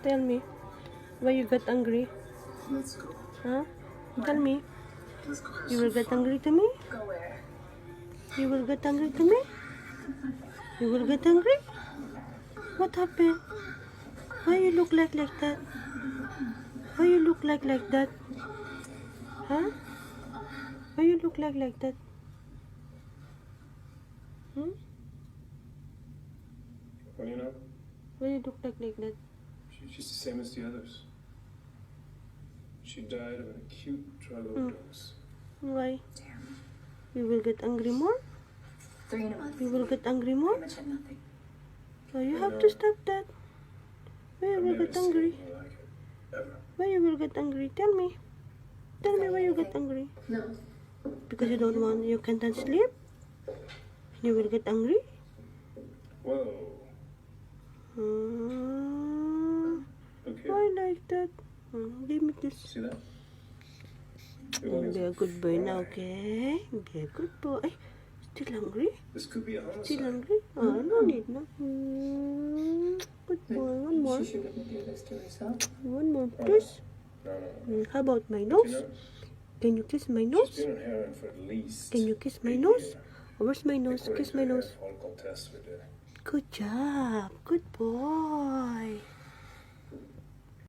Tell me, why you got angry? Let's go. Huh? Tell me, Let's go. you will get angry to me? Go where? You will get angry to me? You will get angry? What happened? Why you look like that? Why you look like that? Huh? Why you look like that? Hmm? Well, you know, Why you look like that? she's the same as the others. She died of an acute drug overdose. Why? Damn. You will get angry more? 3 in a month. You will get angry more? Pretty much had nothing. So you have to stop that. Why you I've will never get seen angry? anything like it. Ever. Why you will get angry? Tell me. Tell me why you get angry. No. Because you don't want, you can't sleep? You will get angry? Whoa. I like that. Give me this. See that? Be a good boy now, okay? Be a good boy. Still hungry? This could be a Still homicide. hungry? Oh, no need, no. Good boy. One more. She shouldn't do this to herself. One more, please. No. How about my You nose? know, Can you kiss my she's nose? been on heroin for at least. Can you kiss my 8 nose? years. Where's my nose? According Kiss to my the nose. follicle test we did. Good job. Good boy.